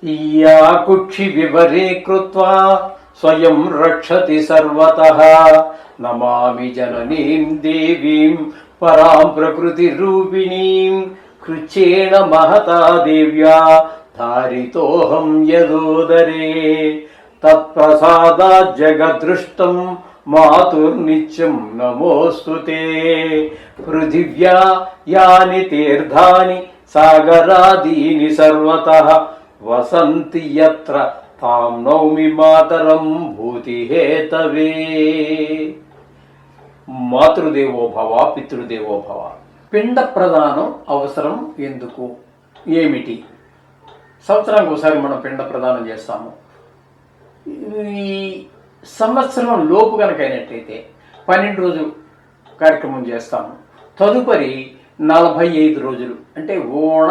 या कुक्षि विवरे कृत्वा स्वयं रक्षति सर्वतः नमामि जननीं देवीं परां प्रकृतिरूपिणीं कृच्छेण महता देव्या धारितोऽहं यदोदरे तत्प्रसादात् जगदृष्टं मातुर्नित्यं नमोऽस्तु ते पृथिव्या यानि तीर्थानि सागरादीनि सर्वतः वसन्ति यत्र तां नौमि मातरं भूतिहेतवे। మాతృదేవో భవ పితృదేవో భవ. పిండ ప్రదానం అవసరం ఎందుకు, ఏమిటి? సంవత్సరానికి ఒకసారి మనం పిండ ప్రదానం చేస్తాము. ఈ సంవత్సరం లోపు కనుక అయినట్టయితే 12 రోజులు కార్యక్రమం చేస్తాము. తదుపరి 45 రోజులు అంటే ఓణ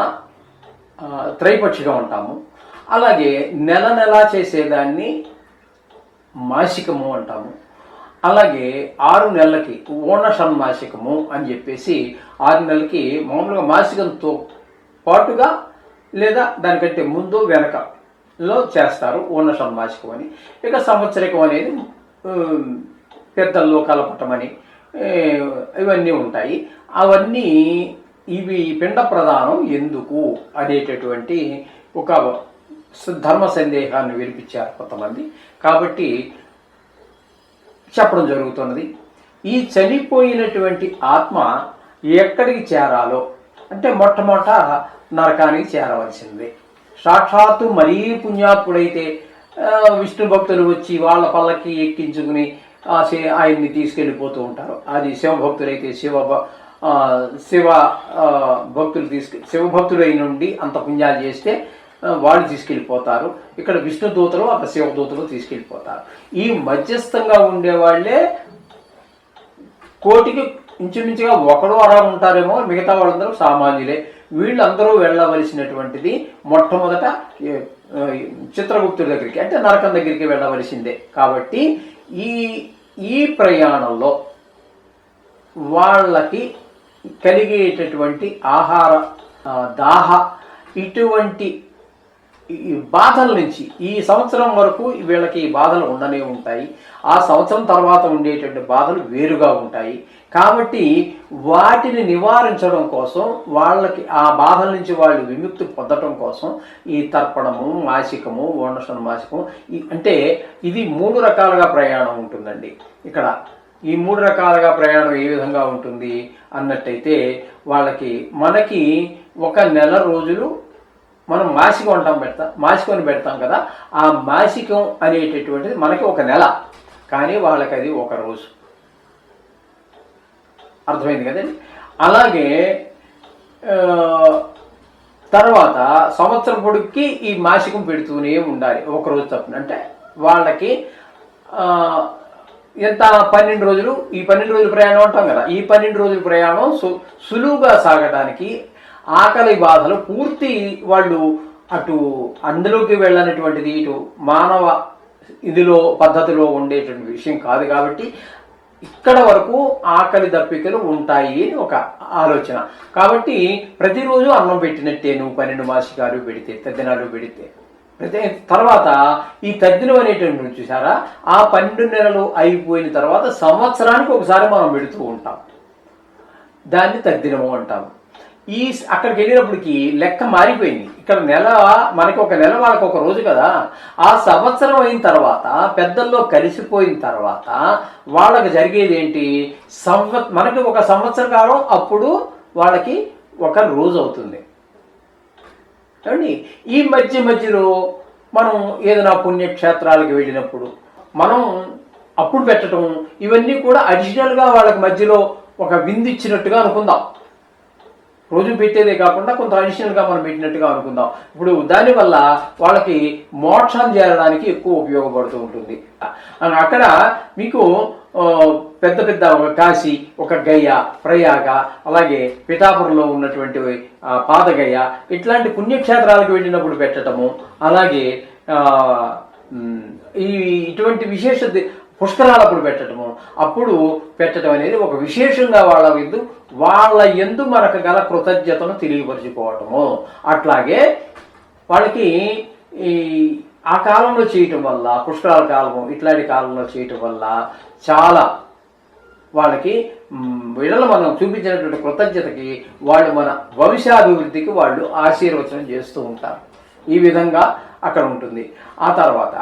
త్రైపక్షికం అంటాము. అలాగే నెల నెలా చేసేదాన్ని మాసికము అంటాము. అలాగే 6 నెలలకి ఓణ షణ్మాసికము అని చెప్పేసి 6 నెలలకి మామూలుగా మాసికంతో పాటుగా లేదా దానికంటే ముందు వెనకలో చేస్తారు ఓణ షణ్మాసికం అని. ఇక సంవత్సరికం అనేది పెద్దల్లో కలపటమని ఇవన్నీ ఉంటాయి. అవన్నీ ఇవి పిండ ప్రదానం ఎందుకు అనేటటువంటి ఒక ధర్మ సందేహాన్ని వినిపించారు కొంతమంది. కాబట్టి చెప్పడం జరుగుతున్నది. ఈ చనిపోయినటువంటి ఆత్మ ఎక్కడికి చేరాలో అంటే మొట్టమొదట నరకానికి చేరవలసిందే. సాక్షాత్తు మరీ పుణ్యాత్ముడైతే విష్ణు భక్తులు వచ్చి వాళ్ళ పల్లకి ఎక్కించుకుని ఆయన్ని తీసుకెళ్ళిపోతూ ఉంటారు. అది శివభక్తులైతే శివ భక్తులు శివభక్తులై నుండి అంత పుణ్యాలు చేస్తే వాళ్ళు తీసుకెళ్ళిపోతారు. ఇక్కడ విష్ణు దూతలు అక్కడ శివదూతలు తీసుకెళ్ళిపోతారు. ఈ మధ్యస్థంగా ఉండేవాళ్లే కోటికి ఇంచుమించుగా ఒకడు అలా ఉంటారేమో, మిగతా వాళ్ళందరూ సామాన్యులే. వీళ్ళందరూ వెళ్ళవలసినటువంటిది మొట్టమొదట చిత్రగుప్తుడి దగ్గరికి అంటే నరకం దగ్గరికి వెళ్ళవలసిందే. కాబట్టి ఈ ప్రయాణంలో వాళ్ళకి కలిగేటటువంటి ఆహార దాహ ఇటువంటి బాధల నుంచి ఈ సంవత్సరం వరకు వీళ్ళకి ఈ బాధలు ఉండనే ఉంటాయి. ఆ సంవత్సరం తర్వాత ఉండేటువంటి బాధలు వేరుగా ఉంటాయి. కాబట్టి వాటిని నివారించడం కోసం, వాళ్ళకి ఆ బాధల నుంచి వాళ్ళు విముక్తి పొందడం కోసం ఈ తర్పణము, మాసికము, ఓణషణ్మాసికము అంటే ఇది 3 రకాలుగా ప్రయాణం ఉంటుందండి. ఇక్కడ ఈ 3 రకాలుగా ప్రయాణం ఏ విధంగా ఉంటుంది అన్నట్టయితే మనకి ఒక నెల రోజులు మనం మాసికం పెడతాం కదా. ఆ మాసికం అనేటటువంటిది మనకి ఒక నెల, కానీ వాళ్ళకి అది ఒక రోజు. అర్థమైంది కదండి. అలాగే తర్వాత సంవత్సరం పొడుక్కి ఈ మాసికం పెడుతూనే ఉండాలి, ఒక రోజు తప్పున. అంటే వాళ్ళకి ఎంత 12 రోజులు, ఈ 12 రోజుల ప్రయాణం అంటాం కదా. ఈ 12 రోజుల ప్రయాణం సులువుగా సాగడానికి ఆకలి బాధలు పూర్తి వాళ్ళు అటు అందులోకి వెళ్ళనటువంటిది ఇటు మానవ ఇదిలో పద్ధతిలో ఉండేటువంటి విషయం కాదు. కాబట్టి ఇక్కడ వరకు ఆకలి దప్పికలు ఉంటాయి అని ఒక ఆలోచన. కాబట్టి ప్రతిరోజు అన్నం పెట్టినట్టే నువ్వు 12 మాసికాలు పెడితే, తద్దినాలు పెడితే. తర్వాత ఈ తద్దినం అనేటువంటి చూసారా, ఆ 12 నెలలు అయిపోయిన తర్వాత సంవత్సరానికి ఒకసారి మనం పెడుతూ ఉంటాం. దాన్ని తద్దినము అంటాము. అక్కడికి వెళ్ళినప్పటికీ లెక్క మారిపోయింది. ఇక్కడ నెల మనకి ఒక నెల, వాళ్ళకి ఒక రోజు కదా. ఆ సంవత్సరం అయిన తర్వాత పెద్దల్లో కలిసిపోయిన తర్వాత వాళ్ళకి జరిగేది ఏంటి, మనకి ఒక సంవత్సర కాలం, అప్పుడు వాళ్ళకి ఒక రోజు అవుతుంది. ఏమండి, ఈ మధ్యలో మనం ఏదైనా పుణ్యక్షేత్రాలకు వెళ్ళినప్పుడు మనం అప్పుడు పెట్టడం, ఇవన్నీ కూడా అడిషనల్గా వాళ్ళకి మధ్యలో ఒక విందు ఇచ్చినట్టుగా అనుకుందాం. రోజు పెట్టేదే కాకుండా కొంత అడిషనల్గా మనం పెట్టినట్టుగా అనుకుందాం. ఇప్పుడు దానివల్ల వాళ్ళకి మోక్షాన్ని చేరడానికి ఎక్కువ ఉపయోగపడుతూ ఉంటుంది. అక్కడ మీకు పెద్ద పెద్ద ఒక కాశీ, ఒక గయ, ప్రయాగ, అలాగే పిఠాపురంలో ఉన్నటువంటి పాదగయ, ఇట్లాంటి పుణ్యక్షేత్రాలకు వెళ్ళినప్పుడు పెట్టడము, అలాగే ఇటువంటి విశేష పుష్కరాలప్పుడు పెట్టడం అనేది ఒక విశేషంగా వాళ్ళ యందు మనకు గల కృతజ్ఞతను తెలియపరచుకోవటము. అట్లాగే వాళ్ళకి ఈ ఆ కాలంలో చేయటం వల్ల, పుష్కరాల కాలం ఇట్లాంటి కాలంలో చేయటం వల్ల చాలా వాళ్ళకి వీళ్ళలో మనం చూపించినటువంటి కృతజ్ఞతకి వాళ్ళు మన వంశాభివృద్ధికి వాళ్ళు ఆశీర్వచనం చేస్తూ ఉంటారు. ఈ విధంగా అక్కడ ఉంటుంది. ఆ తర్వాత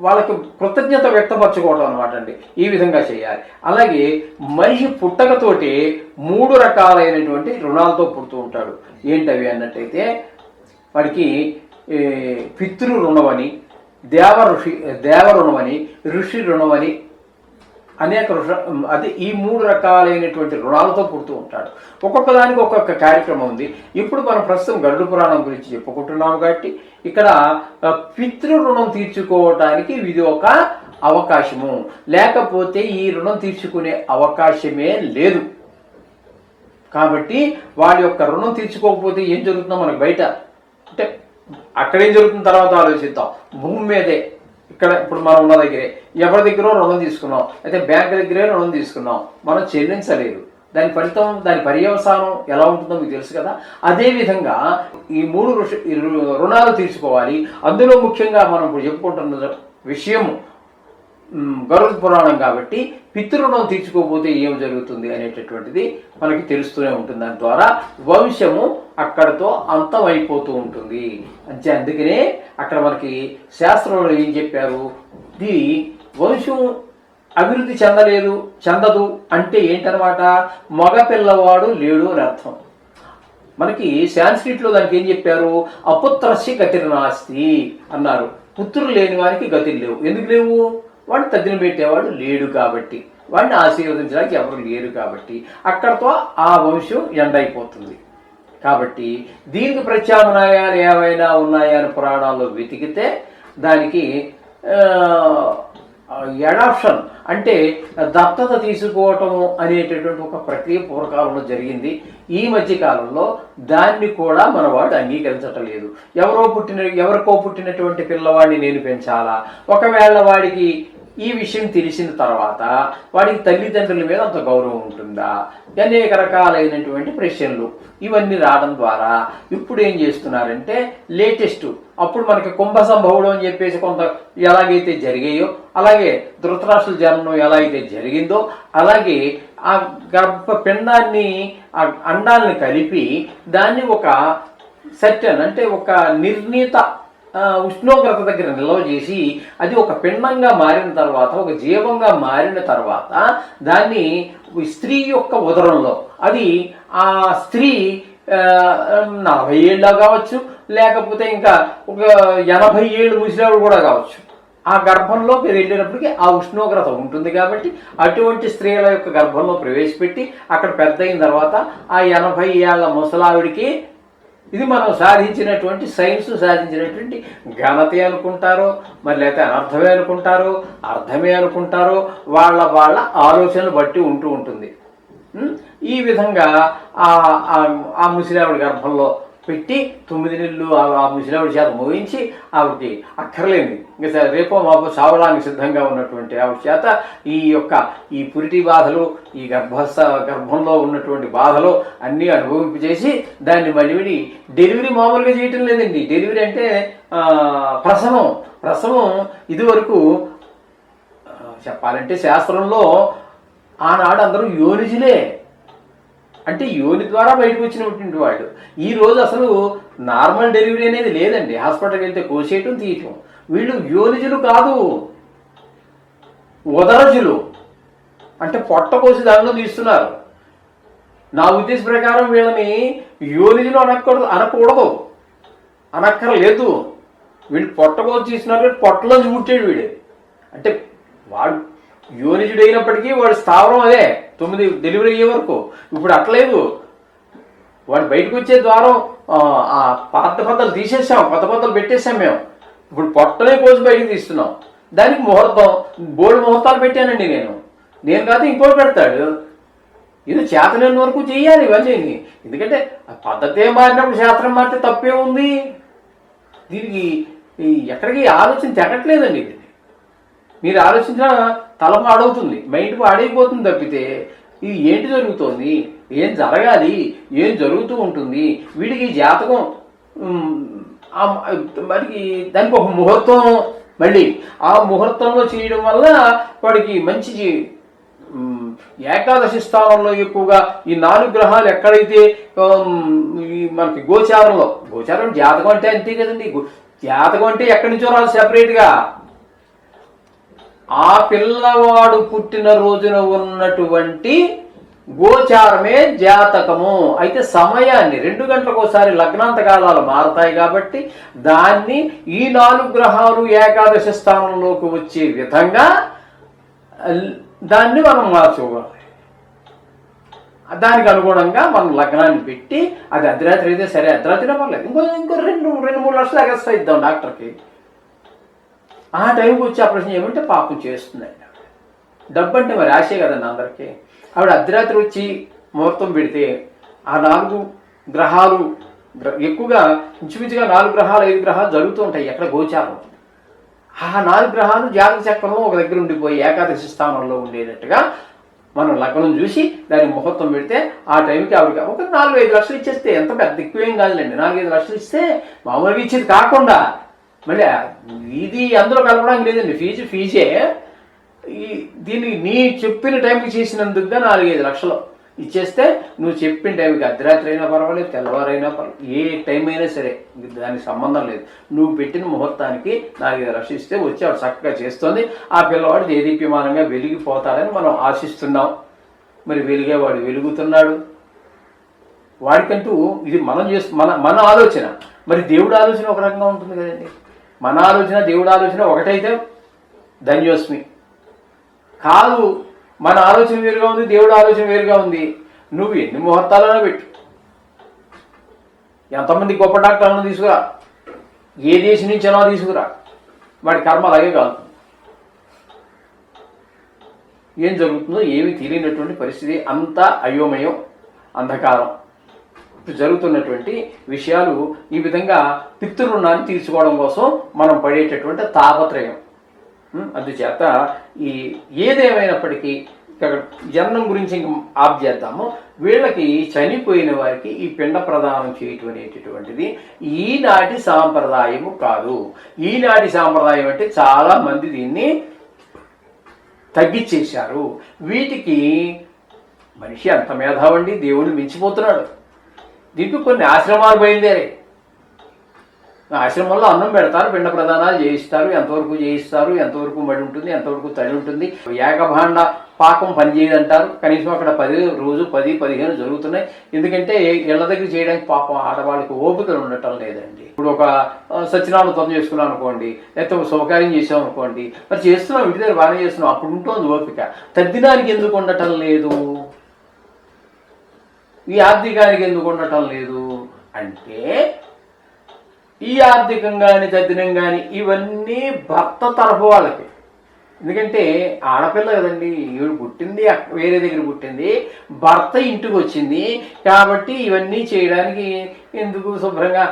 వాళ్ళకి కృతజ్ఞత వ్యక్తపరచుకోవడం అనమాట అండి. ఈ విధంగా చేయాలి. అలాగే మనిషి పుట్టకతోటి 3 రకాలైనటువంటి రుణాలతో పుడుతూ ఉంటాడు. ఏంటవి అన్నట్టయితే వాడికి పితృ రుణమని, దేవ రుణమని, ఋషి రుణమని అనేక అది ఈ 3 రకాలైనటువంటి రుణాలతో పుడుతూ ఉంటాడు. ఒక్కొక్క దానికి ఒక్కొక్క కార్యక్రమం ఉంది. ఇప్పుడు మనం ప్రస్తుతం గరుడ పురాణం గురించి చెప్పుకుంటున్నాము కాబట్టి ఇక్కడ పితృ రుణం తీర్చుకోవడానికి ఇది ఒక అవకాశము. లేకపోతే ఈ రుణం తీర్చుకునే అవకాశమే లేదు. కాబట్టి వాడి యొక్క రుణం తీర్చుకోకపోతే ఏం జరుగుతుందో మనకు బయట అంటే అక్కడేం జరుగుతున్న తర్వాత ఆలోచిద్దాం. భూమి మీదే ఇక్కడ ఇప్పుడు మనం ఉన్న దగ్గరే ఎవరి దగ్గర రుణం తీసుకున్నాం, అయితే బ్యాంక్ దగ్గరే రుణం తీసుకున్నాం, మనం చెల్లించలేదు. దాని ఫలితం, దాని పర్యవసానం ఎలా ఉంటుందో మీకు తెలుసు కదా. అదేవిధంగా ఈ 3 రుణాలు తీర్చుకోవాలి. అందులో ముఖ్యంగా మనం ఇప్పుడు చెప్పుకుంటున్న విషయము గరుడ పురాణం కాబట్టి పితృరుణం తీర్చుకోకపోతే ఏం జరుగుతుంది అనేటటువంటిది మనకి తెలుస్తూనే ఉంటుంది. దాని ద్వారా వంశము అక్కడితో అంతమైపోతూ ఉంటుంది. అందుకనే అక్కడ మనకి శాస్త్రంలో ఏం చెప్పారు, ఇది వంశం అభివృద్ధి చెందదు అంటే ఏంటనమాట, మగ పిల్లవాడు లేడు అని అర్థం. మనకి సాంస్క్రిట్లో దానికి ఏం చెప్పారు, అపుత్రస్య గతిర్నాస్తి అన్నారు. పుత్రులు లేని వారికి గతులు లేవు. ఎందుకు లేవు? వాడిని తద్దిన పెట్టేవాడు లేడు కాబట్టి, వాడిని ఆశీర్వదించడానికి ఎవరు లేరు కాబట్టి అక్కడతో ఆ వంశం ఎండైపోతుంది. కాబట్టి దీనికి ప్రత్యామ్నాయాలు ఏమైనా ఉన్నాయా అని పురాణాల్లో వెతికితే దానికి ఎడాప్షన్ అంటే దత్తత తీసుకోవటము అనేటటువంటి ఒక ప్రక్రియ పూర్వకాలంలో జరిగింది. ఈ మధ్య కాలంలో దాన్ని కూడా మనవాడు అంగీకరించటం లేదు. ఎవరికో పుట్టినటువంటి పిల్లవాడిని నేను పెంచాలా, ఒకవేళ వాడికి ఈ విషయం తెలిసిన తర్వాత వాడికి తల్లిదండ్రుల మీద అంత గౌరవం ఉంటుందా, అనేక రకాలైనటువంటి ప్రశ్నలు ఇవన్నీ రావడం ద్వారా ఇప్పుడు ఏం చేస్తున్నారంటే లేటెస్ట్ అప్పుడు మనకి కుంభ సంభవుడు అని చెప్పేసి కొంత ఎలాగైతే జరిగాయో, అలాగే ధృతరాష్ట్రుల జన్మం ఎలా అయితే జరిగిందో అలాగే ఆ గర్భపిండాన్ని ఆ అండాలను కలిపి దాన్ని ఒక సర్టెన్ అంటే ఒక నిర్ణీత ఉష్ణోగ్రత దగ్గర నిల్వ చేసి అది ఒక పిండంగా మారిన తర్వాత, ఒక జీవంగా మారిన తర్వాత దాన్ని స్త్రీ యొక్క ఉదరంలో, అది ఆ స్త్రీ 40 ఏళ్ళ కావచ్చు, లేకపోతే ఇంకా ఒక 80 ఏళ్ళు ముసిలాడు కూడా కావచ్చు, ఆ గర్భంలోకి వెళ్ళినప్పటికీ ఆ ఉష్ణోగ్రత ఉంటుంది. కాబట్టి అటువంటి స్త్రీల యొక్క గర్భంలో ప్రవేశపెట్టి అక్కడ పెద్ద అయిన తర్వాత ఆ 80 ఏళ్ల ముసలావిడికి ఇది మనం సాధించినటువంటి సైన్స్ సాధించినటువంటి ఘనత అనుకుంటారో, మరి లేకపోతే అనర్థమే అనుకుంటారో, అర్థమే అనుకుంటారో, వాళ్ళ ఆలోచనలు బట్టి ఉంటుంది. ఈ విధంగా ఆ ముసిలావిడి గర్భంలో పెట్టి 9 నెలలు ఆ ముసిలావిడి చేత మోయించి ఆవిడకి అక్కర్లేని ఇంకా రేపో మాపో చావడానికి సిద్ధంగా ఉన్నటువంటి ఆవిడ చేత ఈ పురిటి బాధలు, ఈ గర్భంలో ఉన్నటువంటి బాధలు అన్నీ అనుభవింపజేసి దాన్ని మళ్ళీ డెలివరీ మామూలుగా చేయటం లేదండి. డెలివరీ అంటే ప్రసవం ఇదివరకు చెప్పాలంటే శాస్త్రంలో ఆనాడు అందరూ యోనిజులే, అంటే యోని ద్వారా బయటకు వచ్చినటువంటి వాళ్ళు. ఈరోజు అసలు నార్మల్ డెలివరీ అనేది లేదండి. హాస్పిటల్కి వెళ్తే కోసేయటం తీయటం. వీళ్ళు యోనిజులు కాదు, ఉదరజులు, అంటే పొట్ట కోసి దానిలో తీస్తున్నారు. నా ఉద్దేశ ప్రకారం వీళ్ళని యోనిజులు అనక్కర్లేదు. వీళ్ళు పొట్ట కోసి తీస్తున్నారు, పొట్టలో చూట్టాడు వీడు. అంటే వాడు యోనిజుడు అయినప్పటికీ వాడు స్థావరం అదే 9 డెలివరీ అయ్యే వరకు. ఇప్పుడు అట్లేదు, వాడు బయటకు వచ్చే ద్వారం ఆ పాత పద్ధతులు తీసేసాం, కొత్త పద్ధతులు పెట్టేసాం మేము. ఇప్పుడు పొట్టనే కోసి బయటకు తీస్తున్నాం. దానికి ముహూర్తం, బోర్డు ముహూర్తాలు పెట్టానండి నేను కాదు ఇంకోటి పెడతాడు. ఇది చేతనైన వరకు చెయ్యాలి ఇవన్నీ. ఎందుకంటే పద్ధతే మారినప్పుడు శాస్త్రం మారితే తప్పే ఉంది. దీనికి ఎక్కడికి ఆలోచన తెగట్లేదండి. ఇది మీరు ఆలోచించినా తల పాడవుతుంది, మైండ్ పాడైపోతుంది తప్పితే ఇది ఏంటి జరుగుతోంది, ఏం జరగాలి, ఏం జరుగుతూ ఉంటుంది, వీడికి జాతకం మరి దానికి ఒక ముహూర్తం, మళ్ళీ ఆ ముహూర్తంలో చేయడం వల్ల వాడికి మంచి ఏకాదశి స్థానంలో ఎక్కువగా ఈ 4 గ్రహాలు ఎక్కడైతే మనకి గోచారం జాతకం అంటే అంతే కదండి. జాతకం అంటే ఎక్కడి నుంచో రాదు సెపరేట్గా. ఆ పిల్లవాడు పుట్టిన రోజున ఉన్నటువంటి గోచారమే జాతకము. అయితే సమయాన్ని 2 గంటలకు ఒకసారి లగ్నాంత కాలాలు మారతాయి కాబట్టి దాన్ని ఈ 4 గ్రహాలు ఏకాదశి స్థానంలోకి వచ్చే విధంగా దాన్ని మనం మార్చుకోవాలి. దానికి అనుగుణంగా మనం లగ్నాన్ని పెట్టి, అది అర్ధరాత్రి అయితే సరే, అర్ధరాత్రి పర్లేదు, ఇంకో 2-3 లక్షలు ఎగస్ట్రా ఇద్దాం డాక్టర్కి. ఆ టైంకి వచ్చి ఆపరేషన్ చేయమంటే పాపం చేస్తుందండి. డబ్బు అంటే మరి ఆశే కదండి అందరికీ. ఆవిడ అర్ధరాత్రి వచ్చి ముహూర్తం పెడితే ఆ 4 గ్రహాలు ఎక్కువగా ఇంచుమించుగా 4 గ్రహాలు 5 గ్రహాలు జరుగుతూ ఉంటాయి ఎక్కడ గోచారం. ఆ 4 గ్రహాలు జాతక చక్రంలో ఒక దగ్గర ఉండిపోయి ఏకాదశి స్థానంలో ఉండేటట్టుగా మనం లగ్నం చూసి దానికి ముహూర్తం పెడితే ఆ టైంకి ఆవిడకి ఒక 4-5 లక్షలు ఇచ్చేస్తే, ఎంత పెద్ద ఎక్కువేం కాదులేండి. 4-5 లక్షలు ఇస్తే మామూలుగా ఇచ్చేది కాకుండా మళ్ళీ ఇది అందులో కలపడానికి లేదండి. ఫీజే దీన్ని నీ చెప్పిన టైంకి చేసినందుకుగా 4-5 లక్షలు ఇచ్చేస్తే, నువ్వు చెప్పిన టైంకి అర్ధరాత్రి అయినా పర్వాలేదు, తెల్లవారైనా పర్వాలేదు, ఏ టైం అయినా సరే దానికి సంబంధం లేదు. నువ్వు పెట్టిన ముహూర్తానికి 4-5 లక్షలు ఇస్తే వచ్చి ఆవిడ చక్కగా చేస్తుంది. ఆ పిల్లవాడు దేదీప్యమానంగా వెలిగిపోతాడని మనం ఆశిస్తున్నాం. మరి వెలిగేవాడు వెలుగుతున్నాడు. వాడికంటూ ఇది మనం మన ఆలోచన. మరి దేవుడి ఆలోచన ఒక రకంగా ఉంటుంది కదండి. మన ఆలోచన దేవుడి ఆలోచన ఒకటైతే ధన్యోస్మి. కాదు, మన ఆలోచన వేరుగా ఉంది, దేవుడి ఆలోచన వేరుగా ఉంది. నువ్వు ఎన్ని ముహూర్తాలైనా పెట్టు, ఎంతమంది గొప్ప డాక్టర్లను తీసుకురా, ఏ దేశం నుంచైనా తీసుకురా, వాడి కర్మ అలాగే కాదు. ఏం జరుగుతుందో ఏమీ తెలియనటువంటి పరిస్థితి, అంతా అయోమయం, అంధకారం. జరుగుతున్నటువంటి విషయాలు ఈ విధంగా పితృరుణాన్ని తీర్చుకోవడం కోసం మనం పడేటటువంటి తాపత్రయం. అందుచేత ఏదేమైనప్పటికీ ఇక్కడ జననం గురించి ఇంక ఆప్ చేద్దాము. వీళ్ళకి చనిపోయిన వారికి ఈ పిండ ప్రదానం చేయటం అనేటటువంటిది ఈనాటి సాంప్రదాయము కాదు. ఈనాటి సాంప్రదాయం అంటే చాలా మంది దీన్ని తగ్గించేశారు. వీటికి మనిషి అంత మేధావండి, దేవుడిని మించిపోతున్నాడు. దీంట్లో కొన్ని ఆశ్రమాలు బయలుదేరాయి. ఆశ్రమంలో అన్నం పెడతారు, పిండ ప్రదానాలు చేయిస్తారు. ఎంతవరకు చేయిస్తారు, ఎంతవరకు మడి ఉంటుంది, ఎంతవరకు తడి ఉంటుంది. ఏకభాండ పాకం పనిచేయదంటారు. కనీసం అక్కడ 10-15 జరుగుతున్నాయి. ఎందుకంటే ఇళ్ల దగ్గర చేయడానికి పాపం ఆడవాళ్ళకి ఓపికలు ఉండటం లేదండి. ఇప్పుడు ఒక సత్యనారాయణ వ్రతం చేసుకున్నాం అనుకోండి, లేకపోతే ఒక శుభకార్యం చేసాం అనుకోండి, మరి చేస్తున్నాం, ఇంటి దగ్గర బాగానే చేస్తున్నాం, అప్పుడు ఉంటుంది ఓపిక. తద్దినానికి ఎందుకు ఉండటం లేదు, ఈ ఆర్థికానికి ఎందుకు ఉండటం లేదు అంటే, ఈ ఆర్థికం కానీ తద్దినం కానీ ఇవన్నీ భర్త తరఫు వాళ్ళకి. ఎందుకంటే ఆడపిల్ల కదండి, ఈవిడ పుట్టింది వేరే దగ్గర పుట్టింది, భర్త ఇంటికి వచ్చింది కాబట్టి ఇవన్నీ చేయడానికి ఎందుకు, శుభ్రంగా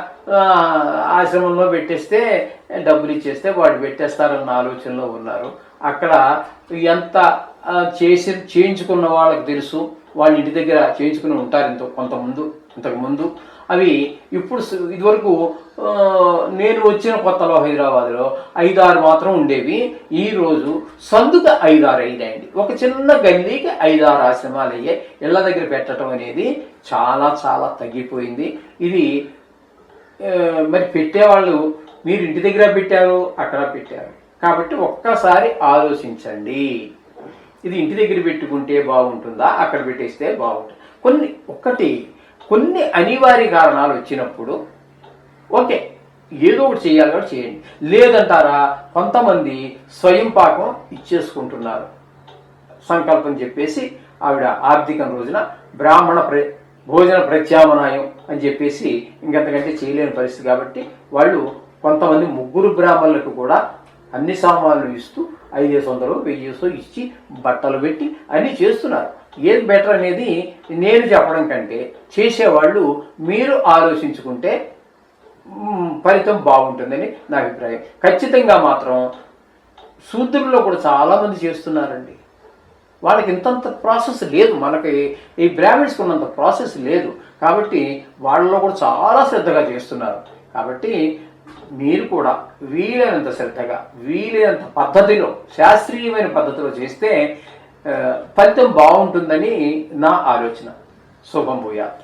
ఆశ్రమంలో పెట్టేస్తే డబ్బులు వాడు పెట్టేస్తారన్న ఆలోచనలో ఉన్నారు. అక్కడ ఎంత చేయించుకున్న వాళ్ళకి తెలుసు, వాళ్ళ ఇంటి దగ్గర చేయించుకుని ఉంటారు ఇంతకుముందు. అవి ఇప్పుడు ఇదివరకు నేను వచ్చిన కొత్తలో హైదరాబాద్లో 5-6 మాత్రం ఉండేవి. ఈరోజు సందుకు 5-6 అయినాయండి. ఒక చిన్న గల్లీకి 5-6 ఆశ్రమాలు అయ్యాయి. ఇళ్ల దగ్గర పెట్టడం అనేది చాలా చాలా తగ్గిపోయింది. ఇది మరి పెట్టేవాళ్ళు మీరు ఇంటి దగ్గర పెట్టారు, అక్కడ పెట్టారు కాబట్టి ఒక్కసారి ఆలోచించండి. ఇది ఇంటి దగ్గర పెట్టుకుంటే బాగుంటుందా, అక్కడ పెట్టేస్తే బాగుంటుంది. కొన్ని అనివార్య కారణాలు వచ్చినప్పుడు ఓకే, ఏదో ఒకటి చేయాలి కాబట్టి చేయండి. లేదంటారా, కొంతమంది స్వయం పాకం ఇచ్చేసుకుంటున్నారు. సంకల్పం చెప్పేసి ఆవిడ ఆర్థికం రోజున బ్రాహ్మణ భోజన ప్రత్యామ్నాయం అని చెప్పేసి ఇంకంతకంటే చేయలేని పరిస్థితి కాబట్టి వాళ్ళు కొంతమంది 3 బ్రాహ్మణులకు కూడా అన్ని సామాన్లు ఇస్తూ 500-1000 ఇచ్చి బట్టలు పెట్టి అన్నీ చేస్తున్నారు. ఏది బెటర్ అనేది నేను చెప్పడం కంటే చేసేవాళ్ళు మీరు ఆలోచించుకుంటే ఫలితం బాగుంటుందని నా అభిప్రాయం. ఖచ్చితంగా మాత్రం శూద్రుల్లో కూడా చాలామంది చేస్తున్నారండి. వాళ్ళకి ఇంతంత ప్రాసెస్ లేదు, మనకి ఈ బ్రాహ్మిన్స్కి ఉన్నంత ప్రాసెస్ లేదు కాబట్టి వాళ్ళలో కూడా చాలా శ్రద్ధగా చేస్తున్నారు. కాబట్టి మీరు కూడా వీలైనంత శ్రద్ధగా వీలైనంత పద్ధతిలో శాస్త్రీయమైన పద్ధతిలో చేస్తే ఫలితం బాగుంటుందని నా ఆలోచన. శుభం భూయాత్.